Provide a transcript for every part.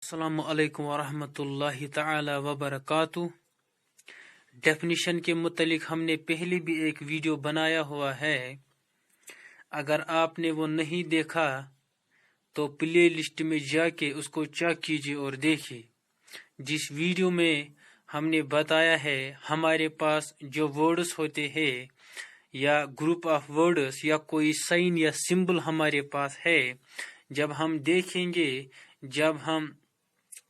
السلام علیکم ورحمۃ اللہ تعالی وبرکاتہ۔ ڈیفینیشن کے متعلق ہم نے پہلے بھی ایک ویڈیو بنایا ہوا ہے، اگر آپ نے وہ نہیں دیکھا تو پلے لسٹ میں جا کے اس کو چیک کیجیے اور دیکھیے۔ جس ویڈیو میں ہم نے بتایا ہے ہمارے پاس جو ورڈز ہوتے ہیں یا گروپ آف ورڈز یا کوئی سائن یا سمبل ہمارے پاس ہے، جب ہم دیکھیں گے، جب ہم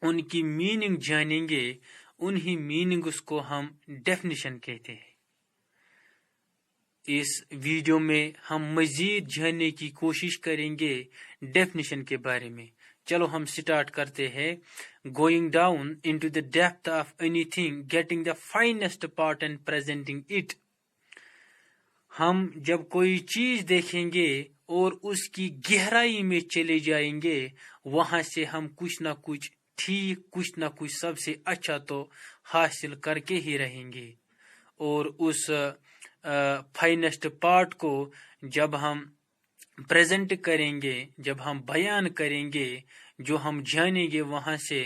ان کی میننگ جانیں گے، انہی میننگز کو ہم ڈیفینیشن کہتے ہیں۔ اس ویڈیو میں ہم مزید جاننے کی کوشش کریں گے ڈیفینیشن کے بارے میں۔ چلو ہم سٹارٹ کرتے ہیں۔ Going down into the depth of anything, getting the finest part and presenting it۔ ہم جب کوئی چیز دیکھیں گے اور اس کی گہرائی میں چلے جائیں گے، وہاں سے ہم کچھ نہ کچھ ٹھیک، کچھ نہ کچھ سب سے اچھا تو حاصل کر کے ہی رہیں گے۔ اور اس فائنسٹ پارٹ کو جب ہم پریزنٹ کریں گے، جب ہم بیان کریں گے، جو ہم جانیں گے وہاں سے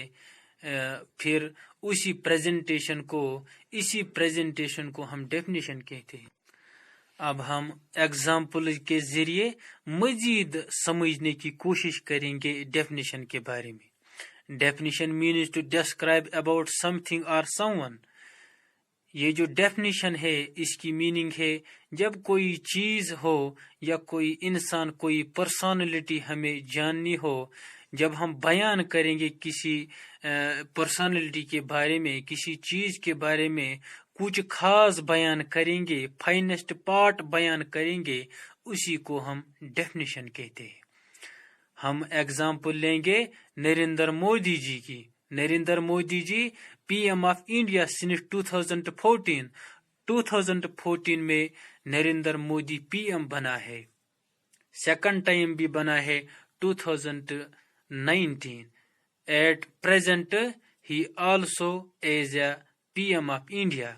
پھر اسی پریزنٹیشن کو ہم ڈیفینیشن کہتے ہیں۔ اب ہم ایگزامپل کے ذریعے مزید سمجھنے کی کوشش کریں گے ڈیفینیشن کے بارے میں۔ Definition means to describe about something اور سم ون۔ یہ جو ڈیفینیشن ہے اس کی میننگ ہے جب کوئی چیز ہو یا کوئی انسان، کوئی پرسنالٹی ہمیں جاننی ہو، جب ہم بیان کریں گے کسی پرسنالٹی کے بارے میں، کسی چیز کے بارے میں کچھ خاص بیان کریں گے، فائنسٹ پارٹ بیان کریں گے، اسی کو ہم ڈیفینیشن کہتے ہیں۔ ہم ایگزامپل لیں گے نریندر مودی جی کی۔ Narendra Modi ji P M of India since 2014۔ 2014 میں نریندر مودی پی ایم بنا ہے، سیکنڈ ٹائم بھی بنا ہے 2019۔ At present he also as a P M of India.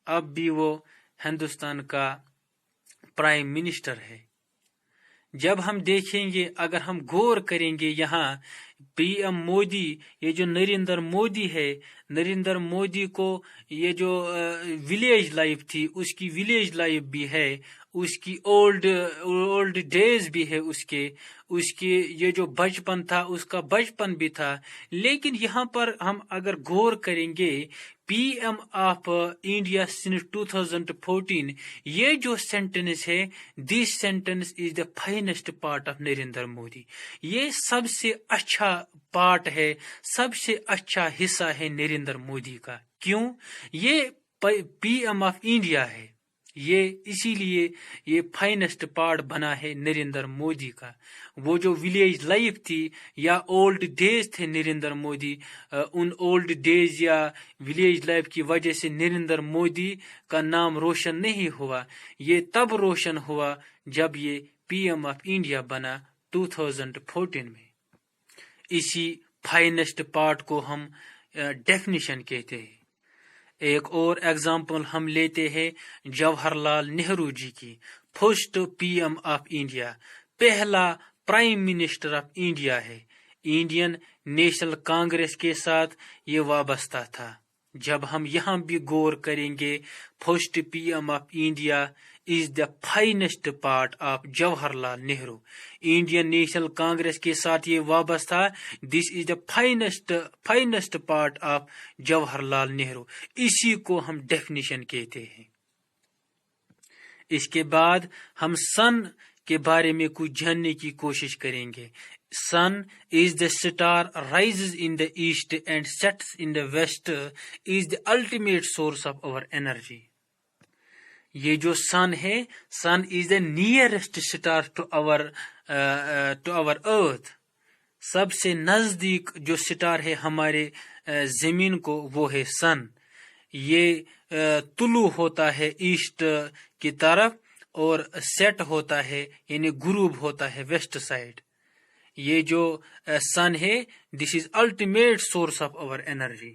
اب بھی وہ ہندوستان کا پرائم منسٹر ہے۔ جب ہم دیکھیں گے، اگر ہم غور کریں گے، یہاں پی ایم مودی، یہ جو نریندر مودی ہے، نریندر مودی کو یہ جو ولیج لائف تھی، اس کی ولیج لائف بھی ہے، اس کی اولڈ ڈیز بھی ہے، اس کے یہ جو بچپن تھا اس کا بچپن بھی تھا۔ لیکن یہاں پر ہم اگر غور کریں گے، P M of India since 2014، یہ جو سینٹنس ہے، this sentence is the finest part of Narendra Modi. یہ سب سے اچھا پارٹ ہے، سب سے اچھا حصہ ہے نریندر مودی کا۔ کیوں؟ یہ پی ایم آف انڈیا ہے، یہ اسی لیے یہ فائنسٹ پارٹ بنا ہے نریندر مودی کا۔ وہ جو ولیج لائف تھی یا اولڈ ڈیز تھے Narendra Modi, in old days یا ولیج لائف کی وجہ سے نریندر مودی کا نام روشن نہیں ہوا۔ یہ تب روشن ہوا جب یہ پی ایم آف انڈیا بنا 2014 میں۔ اسی فائنسٹ پارٹ کو ہم ڈیفینیشن کہتے ہیں۔ ایک اور ایگزامپل ہم لیتے ہیں جواہر لال نہرو جی کی۔ First P M of India, پہلا پرائم منسٹر آف انڈیا ہے۔ انڈین نیشنل کانگریس کے ساتھ یہ وابستہ تھا۔ جب ہم یہاں بھی غور کریں گے، first P M of India is the finest part of Jawahar Lal Nehru. Indian National Congress کے ساتھ یہ وابستہ، this is the finest part of Jawahar Lal Nehru. اسی کو ہم ڈیفینیشن کہتے ہیں۔ اس کے بعد ہم سن کے بارے میں کچھ جاننے کی کوشش کریں گے۔ Sun is the star rises in the east and sets in the west, is the ultimate source of our energy. یہ جو سن ہے، sun is the nearest star to our earth. سب سے نزدیک جو سٹار ہے ہمارے زمین کو، وہ ہے سن۔ یہ طلوع ہوتا ہے ایسٹ کی طرف اور سیٹ ہوتا ہے یعنی غروب ہوتا ہے ویسٹ سائڈ۔ یہ جو سن ہے، دس از ultimate source of our energy.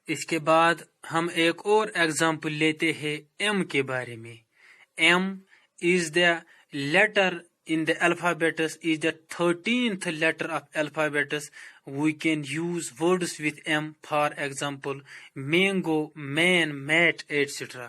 اس کے بعد ہم ایک اور ایگزامپل لیتے ہیں ایم کے بارے میں۔ M is the letter in the alphabets is the 13th letter of alphabets. We can use words with M, for example, mango, man, mat, etc.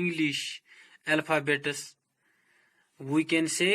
English alphabets. We can say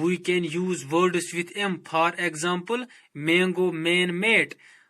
we can use words with M, for example mango, man, mate.